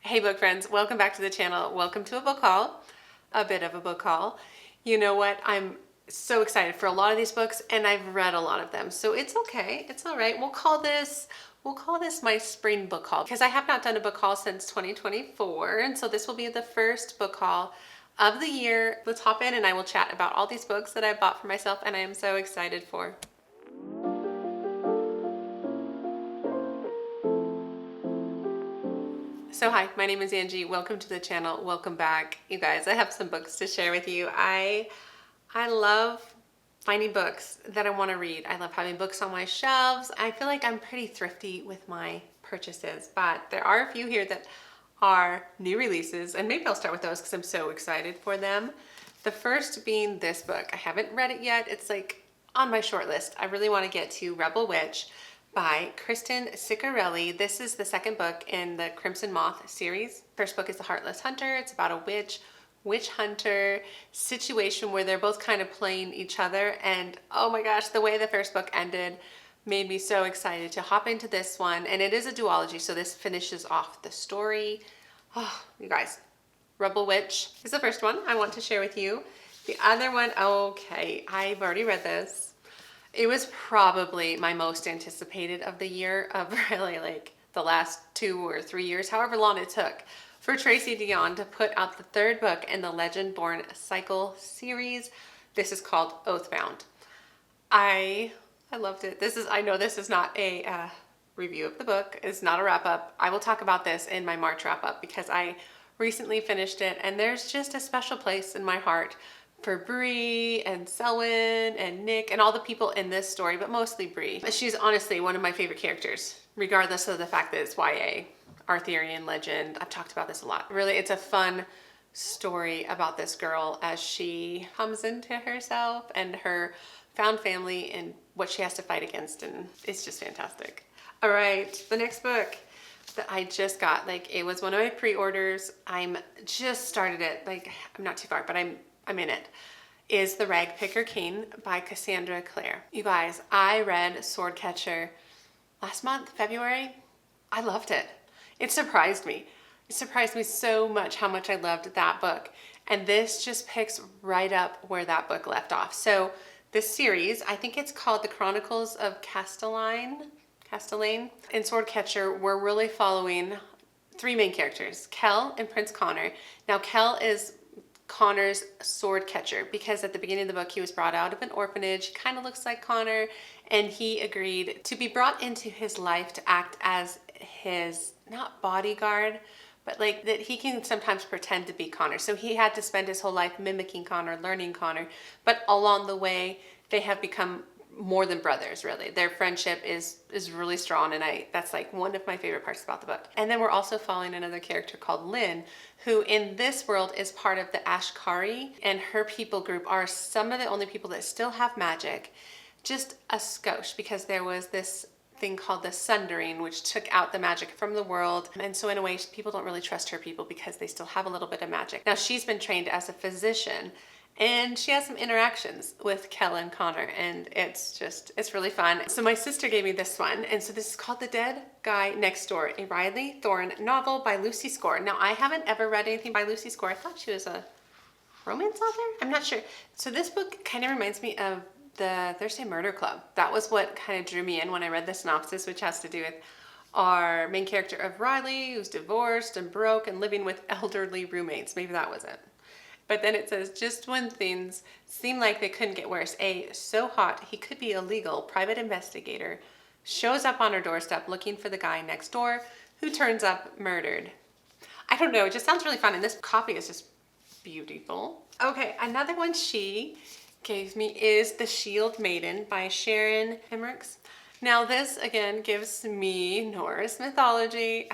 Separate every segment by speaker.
Speaker 1: Hey book friends, welcome back to the channel. Welcome to a book haul, a bit of a book haul. You know what? I'm so excited for a lot of these books and I've read a lot of them. So it's okay. It's all right. We'll call this my spring book haul because I have not done a book haul since 2024. And so this will be the first book haul of the year. Let's hop in and I will chat about all these books that I bought for myself and I am so excited for. So hi, my name is Angie. Welcome to the channel. Welcome back. You guys, I have some books to share with you. I love finding books that I want to read. I love having books on my shelves. I feel like I'm pretty thrifty with my purchases, but there are a few here that are new releases, and maybe I'll start with those because I'm so excited for them. The first being this book. I haven't read it yet. It's like on my short list. I really want to get to Rebel Witch by Kristen Ciccarelli. This is the second book in the Crimson Moth series. First book is The Heartless Hunter. It's about a witch hunter situation where they're both kind of playing each other. And oh my gosh, the way the first book ended made me so excited to hop into this one. And it is a duology, so this finishes off the story. Oh, you guys, Rebel Witch is the first one I want to share with you. The other one, okay, I've already read this. It was probably my most anticipated of the year, of really like the last 2 or 3 years, however long it took for Tracy Deonn to put out the third book in the Legend Born Cycle series. This is called Oathbound. I loved it. I know this is not a review of the book. It's not a wrap up. I will talk about this in my March wrap up because I recently finished it and there's just a special place in my heart for Bree and Selwyn and Nick and all the people in this story, but mostly Bree. She's honestly one of my favorite characters, regardless of the fact that it's YA, Arthurian legend. I've talked about this a lot. Really, it's a fun story about this girl as she comes into herself and her found family and what she has to fight against, and it's just fantastic. All right, the next book that I just got, like it was one of my pre-orders. I'm just started it, like I'm not too far, but I'm in it, is The Rag Picker King by Cassandra Clare. You guys, I read Swordcatcher last month, February. I loved it. It surprised me. It surprised me so much how much I loved that book. And this just picks right up where that book left off. So this series, I think it's called The Chronicles of Castellane. In Swordcatcher, we're really following three main characters, Kell and Prince Connor. Now, Kell is Connor's sword catcher because at the beginning of the book he was brought out of an orphanage. He kind of looks like Connor, and he agreed to be brought into his life to act as his, not bodyguard, but like that he can sometimes pretend to be Connor. So he had to spend his whole life mimicking Connor, learning Connor, but along the way they have become more than brothers, really. Their friendship is really strong, and that's like one of my favorite parts about the book. And then we're also following another character called Lynn, who in this world is part of the Ashkari, and her people group are some of the only people that still have magic. Just a skosh, because there was this thing called the Sundering, which took out the magic from the world. And so in a way, people don't really trust her people because they still have a little bit of magic. Now, she's been trained as a physician, and she has some interactions with Kell and Connor, and it's really fun. So my sister gave me this one, and so this is called The Dead Guy Next Door, a Riley Thorne novel by Lucy Score. Now, I haven't ever read anything by Lucy Score. I thought she was a romance author? I'm not sure. So this book kind of reminds me of the Thursday Murder Club. That was what kind of drew me in when I read the synopsis, which has to do with our main character of Riley, who's divorced and broke and living with elderly roommates. Maybe that was it. But then it says, just when things seem like they couldn't get worse, a so hot he could be illegal private investigator shows up on her doorstep looking for the guy next door who turns up murdered. I don't know, it just sounds really fun, and this copy is just beautiful. Okay, another one she gave me is The Shield Maiden by Sharon Hemricks. Now this, again, gives me Norse mythology.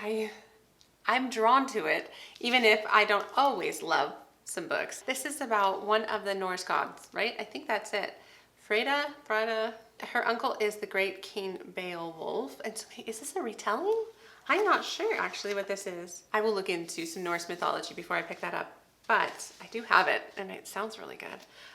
Speaker 1: I'm drawn to it, even if I don't always love some books. This is about one of the Norse gods, right? I think that's it. Freda. Her uncle is the great King Beowulf. And so, is this a retelling? I'm not sure actually what this is. I will look into some Norse mythology before I pick that up. But I do have it, and it sounds really good.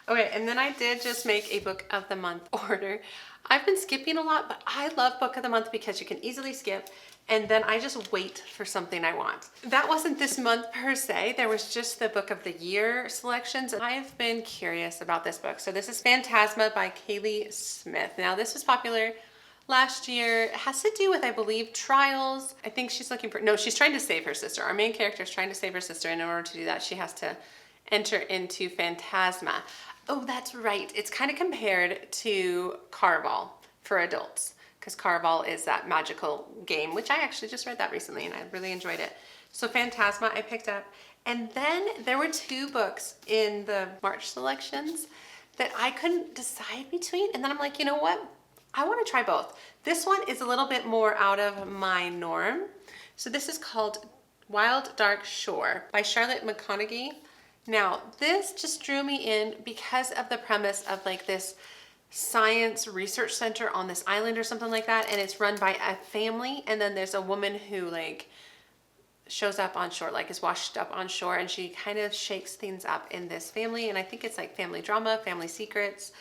Speaker 1: Okay, and then I did just make a book of the month order. I've been skipping a lot, but I love book of the month because you can easily skip, and then I just wait for something I want. That wasn't this month per se. There was just the book of the year selections. I've been curious about this book. So this is Phantasma by Kaylee Smith. Now this was popular last year. It has to do with, I believe, trials. I think she's looking for, no, she's trying to save her sister. Our main character is trying to save her sister, and in order to do that, she has to enter into Phantasma. Oh, that's right. It's kind of compared to Carval for adults, because Carval is that magical game, which I actually just read that recently and I really enjoyed it. So Phantasma I picked up. And then there were two books in the March selections that I couldn't decide between. And then I'm like, you know what? I want to try both. This one is a little bit more out of my norm. So this is called Wild Dark Shore by Charlotte McConaughey. Now, this just drew me in because of the premise of like this science research center on this island or something like that, and it's run by a family, and then there's a woman who like shows up on shore, like is washed up on shore, and she kind of shakes things up in this family, and I think it's like family drama, family secrets,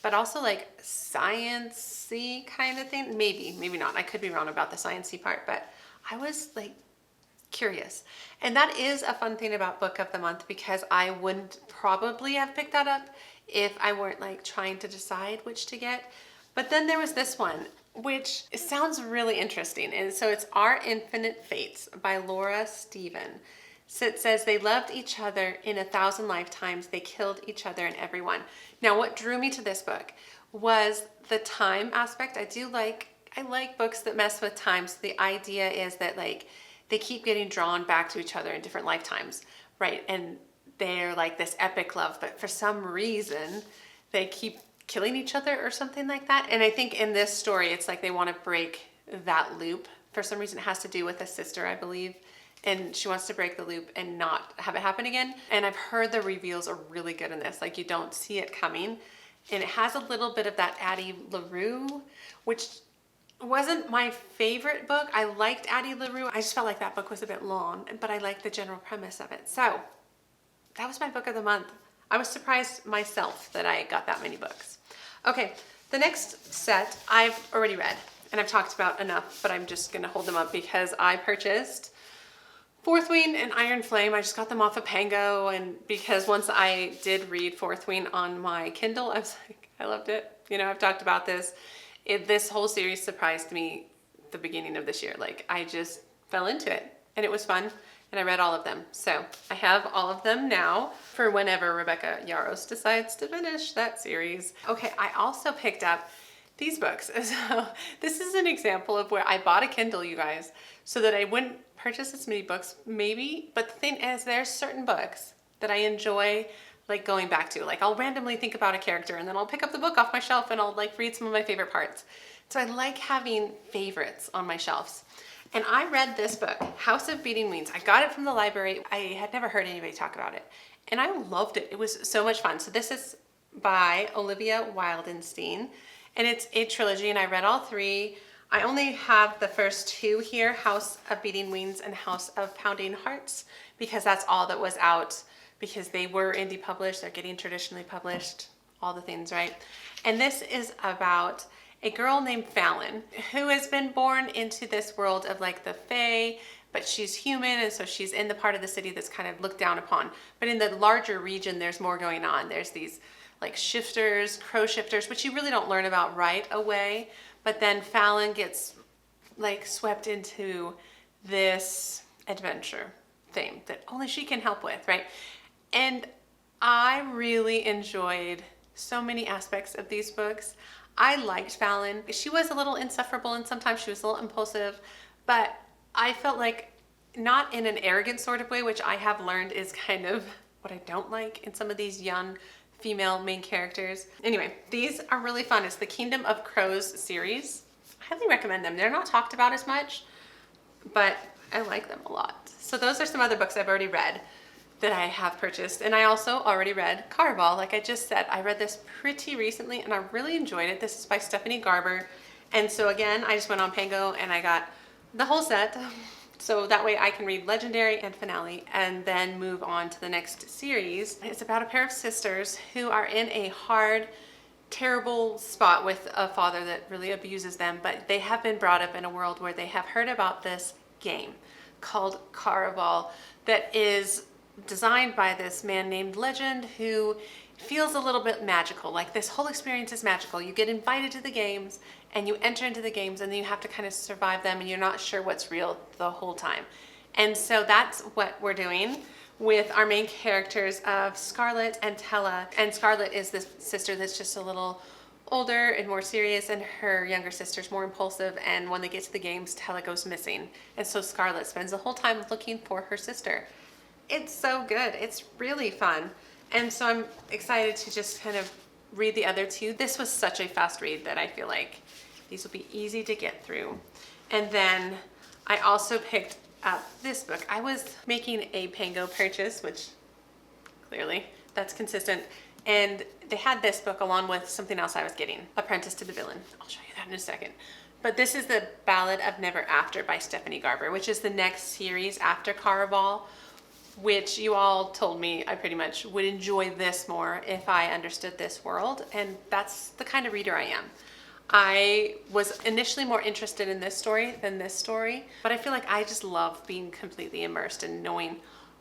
Speaker 1: but also like science-y kind of thing. Maybe not. I could be wrong about the science-y part, but I was like curious. And that is a fun thing about book of the month, because I wouldn't probably have picked that up if I weren't like trying to decide which to get. But then there was this one, which sounds really interesting. And so it's Our Infinite Fates by Laura Stephen. So it says, they loved each other in 1,000 lifetimes. They killed each other and everyone. Now, what drew me to this book was the time aspect. I like books that mess with time. So the idea is that like they keep getting drawn back to each other in different lifetimes, right? And they're like this epic love, but for some reason they keep killing each other or something like that. And I think in this story, it's like they want to break that loop. For some reason, it has to do with a sister, I believe. And she wants to break the loop and not have it happen again. And I've heard the reveals are really good in this. Like you don't see it coming. And it has a little bit of that Addie LaRue, which wasn't my favorite book. I liked Addie LaRue. I just felt like that book was a bit long, but I liked the general premise of it. So that was my book of the month. I was surprised myself that I got that many books. Okay, the next set I've already read and I've talked about enough, but I'm just gonna hold them up because I purchased Fourth Wing and Iron Flame. I just got them off of Pango, and because once I did read Fourth Wing on my Kindle, I was like, I loved it. You know, I've talked about this. This whole series surprised me the beginning of this year. Like I just fell into it and it was fun, and I read all of them. So I have all of them now for whenever Rebecca Yarros decides to finish that series. Okay, I also picked up these books. So this is an example of where I bought a Kindle, you guys, so that I wouldn't purchase as many books maybe, but the thing is there's certain books that I enjoy like going back to. Like I'll randomly think about a character and then I'll pick up the book off my shelf and I'll like read some of my favorite parts. So I like having favorites on my shelves. And I read this book, House of Beating Wings. I got it from the library. I had never heard anybody talk about it, and I loved it. It was so much fun. So this is by Olivia Wildenstein, and it's a trilogy, and I read all three. I only have the first two here, House of Beating Wings and House of Pounding Hearts, because that's all that was out, because they were indie published, they're getting traditionally published, all the things, right? And this is about a girl named Fallon who has been born into this world of like the Fae, but she's human, and so she's in the part of the city that's kind of looked down upon. But in the larger region, there's more going on. There's these like shifters, crow shifters, which you really don't learn about right away. But then Fallon gets like swept into this adventure thing that only she can help with, right? And I really enjoyed so many aspects of these books. I liked Fallon. She was a little insufferable and sometimes she was a little impulsive, but I felt like not in an arrogant sort of way, which I have learned is kind of what I don't like in some of these young female main characters. Anyway, these are really fun. It's the Kingdom of Crows series. I highly recommend them. They're not talked about as much, but I like them a lot. So those are some other books I've already read that I have purchased. And I also already read Carval. Like I just said, I read this pretty recently and I really enjoyed it. This is by Stephanie Garber. And so again, I just went on Pango and I got the whole set. So that way I can read Legendary and Finale and then move on to the next series. It's about a pair of sisters who are in a hard terrible spot with a father that really abuses them, but they have been brought up in a world where they have heard about this game called Caraval that is designed by this man named Legend, who feels a little bit magical. Like, this whole experience is magical. You get invited to the games and you enter into the games, and then you have to kind of survive them, and you're not sure what's real the whole time. And so that's what we're doing with our main characters of Scarlett and Tella. And Scarlett is this sister that's just a little older and more serious, and her younger sister's more impulsive, and when they get to the games, Tella goes missing. And so Scarlett spends the whole time looking for her sister. It's so good. It's really fun. And so I'm excited to just kind of read the other two. This was such a fast read that I feel like these will be easy to get through. And then I also picked up this book. I was making a Pango purchase, which clearly that's consistent, and they had this book along with something else I was getting, Apprentice to the Villain. I'll show you that in a second. But this is the Ballad of Never After by Stephanie Garber, which is the next series after Caraval, which you all told me I pretty much would enjoy this more if I understood this world, and that's the kind of reader I am. I was initially more interested in this story than this story, but I feel like I just love being completely immersed and knowing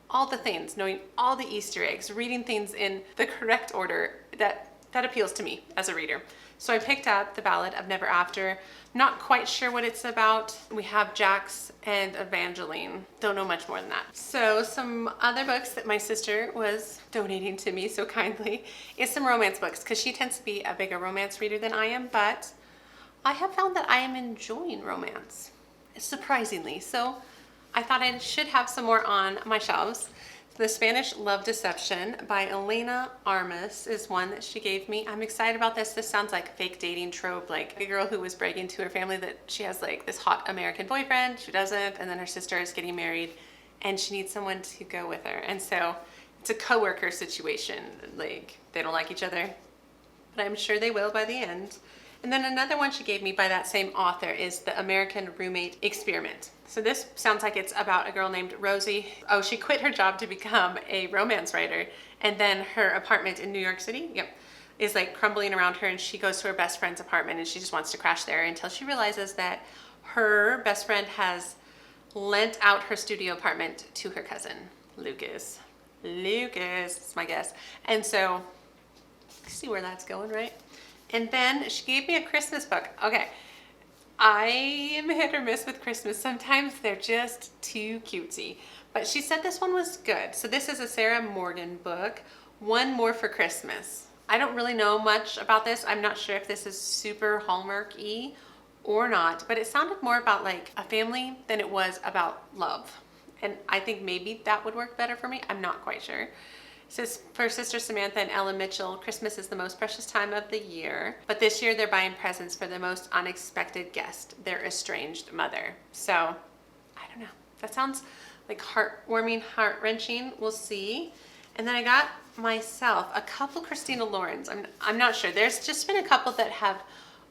Speaker 1: all the things, knowing all the Easter eggs, reading things in the correct order. That appeals to me as a reader. So I picked up The Ballad of Never After. Not quite sure what it's about. We have Jax and Evangeline. Don't know much more than that. So some other books that my sister was donating to me so kindly is some romance books, because she tends to be a bigger romance reader than I am, but I have found that I am enjoying romance, surprisingly. So I thought I should have some more on my shelves. The Spanish Love Deception by Elena Armas is one that she gave me. I'm excited about this. This sounds like a fake dating trope, like a girl who was bragging to her family that she has like this hot American boyfriend. She doesn't, and then her sister is getting married and she needs someone to go with her. And so it's a coworker situation. Like, they don't like each other, but I'm sure they will by the end. And then another one she gave me by that same author is The American Roommate Experiment. So this sounds like it's about a girl named Rosie. Oh, she quit her job to become a romance writer, and then her apartment in New York City, is like crumbling around her, and she goes to her best friend's apartment and she just wants to crash there until she realizes that her best friend has lent out her studio apartment to her cousin, Lucas. Lucas is my guess. And so, see where that's going, right? And then she gave me a Christmas book. Okay, I am hit or miss with Christmas. Sometimes they're just too cutesy. But she said this one was good. So this is a Sarah Morgan book, One More for Christmas. I don't really know much about this. I'm not sure if this is super Hallmark-y or not, but it sounded more about like a family than it was about love. And I think maybe that would work better for me. I'm not quite sure. It says, for Sister Samantha and Ella Mitchell, Christmas is the most precious time of the year, but this year they're buying presents for the most unexpected guest, their estranged mother. So, I don't know. That sounds like heartwarming, heart-wrenching. We'll see. And then I got myself a couple Christina Laurens. I'm not sure. There's just been a couple that have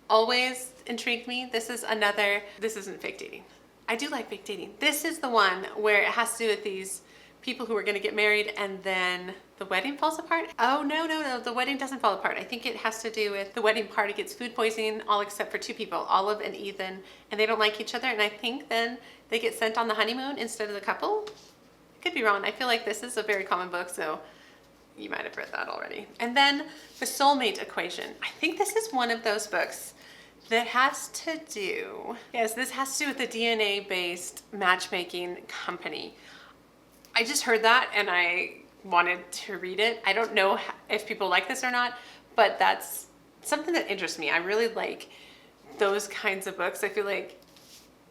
Speaker 1: always intrigued me. This isn't fake dating. I do like fake dating. This is the one where it has to do with these people who are going to get married and then the wedding falls apart. Oh, no, the wedding doesn't fall apart. I think it has to do with the wedding party gets food poisoning, all except for two people, Olive and Ethan, and they don't like each other, and I think then they get sent on the honeymoon instead of the couple. I could be wrong. I feel like this is a very common book, so you might have read that already. And then The Soulmate Equation. I think this is one of those books that has to do, this has to do with the DNA-based matchmaking company. I just heard that and I wanted to read it. I don't know if people like this or not, but that's something that interests me. I really like those kinds of books. I feel like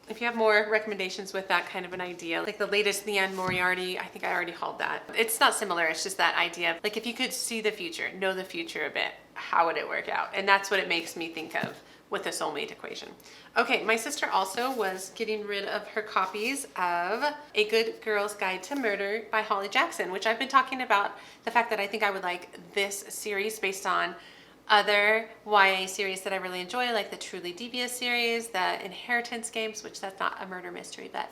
Speaker 1: if you have more recommendations with that kind of an idea, like the latest Leanne Moriarty, I think I already hauled that. It's not similar, it's just that idea of, like, if you could see the future, know the future a bit, how would it work out? And that's what it makes me think of with the Soulmate Equation. Okay, my sister also was getting rid of her copies of A Good Girl's Guide to Murder by Holly Jackson, which I've been talking about the fact that I think I would like this series based on other YA series that I really enjoy, like the Truly Devious series, the Inheritance games, which that's not a murder mystery, but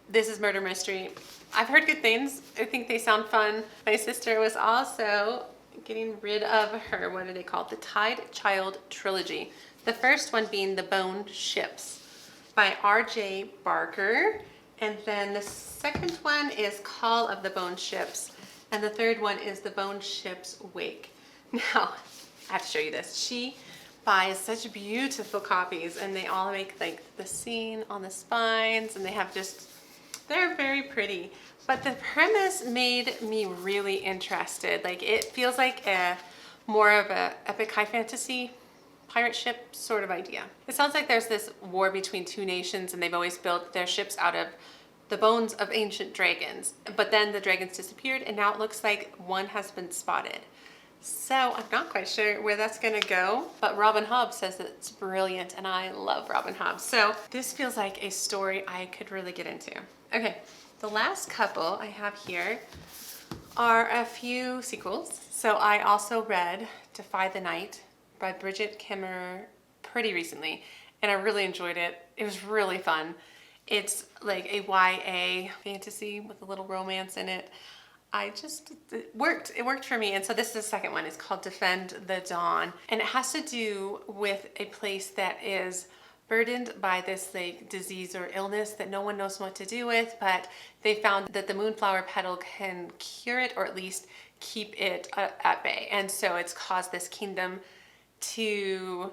Speaker 1: this is murder mystery. I've heard good things. I think they sound fun. My sister was also getting rid of her, what are they called? The Tide Child Trilogy. The first one being The Bone Ships by R.J. Barker. And then the second one is Call of the Bone Ships. And the third one is The Bone Ships Wake. Now, I have to show you this. She buys such beautiful copies, and they all make like the scene on the spines, and they have just, they're very pretty. But the premise made me really interested. Like, it feels like a more of a epic high fantasy pirate ship sort of idea. It sounds like there's this war between two nations, and they've always built their ships out of the bones of ancient dragons. But then the dragons disappeared, and now it looks like one has been spotted. So I'm not quite sure where that's gonna go, but Robin Hobbs says that it's brilliant, and I love Robin Hobbs. So this feels like a story I could really get into. Okay, the last couple I have here are a few sequels. So I also read Defy the Night by Bridget Kimmerer pretty recently, and I really enjoyed it. It was really fun. It's like a YA fantasy with a little romance in it. It worked for me. And so this is the second one. It's called Defend the Dawn. And it has to do with a place that is burdened by this like disease or illness that no one knows what to do with, but they found that the moonflower petal can cure it, or at least keep it at bay. And so it's caused this kingdom to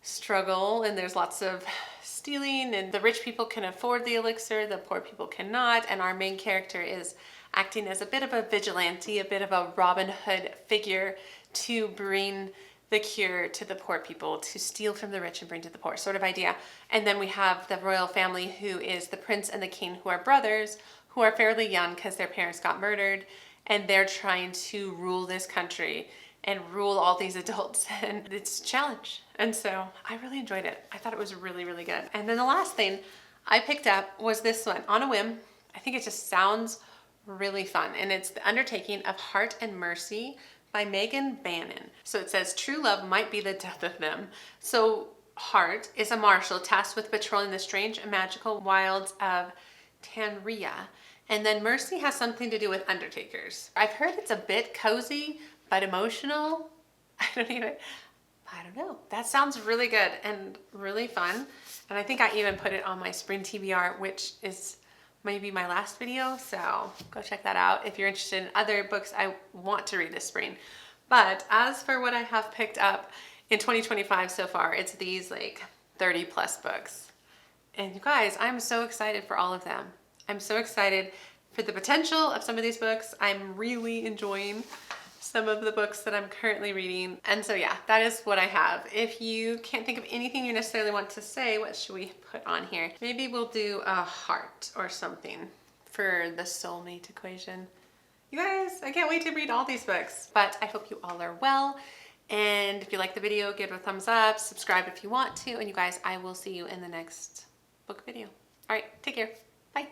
Speaker 1: struggle, and there's lots of stealing, and the rich people can afford the elixir, the poor people cannot. And our main character is acting as a bit of a vigilante, a bit of a Robin Hood figure to bring the cure to the poor people, to steal from the rich and bring to the poor, sort of idea. And then we have the royal family, who is the prince and the king, who are brothers, who are fairly young because their parents got murdered, and they're trying to rule this country and rule all these adults, and it's a challenge. And so I really enjoyed it. I thought it was really, really good. And then the last thing I picked up was this one, on a whim. I think it just sounds really fun, and it's The Undertaking of Heart and Mercy by Megan Bannon. So it says, true love might be the death of them. So Heart is a marshal tasked with patrolling the strange and magical wilds of Tanria. And then Mercy has something to do with undertakers. I've heard it's a bit cozy, but emotional. I don't know. That sounds really good and really fun. And I think I even put it on my spring TBR, which is maybe my last video. So go check that out if you're interested in other books I want to read this spring. But as for what I have picked up in 2025 so far, it's these like 30 plus books. And you guys, I'm so excited for all of them. I'm so excited for the potential of some of these books. I'm really enjoying some of the books that I'm currently reading. And so yeah, that is what I have. If you can't think of anything you necessarily want to say, what should we put on here? Maybe we'll do a heart or something for the soulmate equation. You guys, I can't wait to read all these books. But I hope you all are well. And if you like the video, give it a thumbs up, subscribe if you want to. And you guys, I will see you in the next book video. All right, take care. Bye.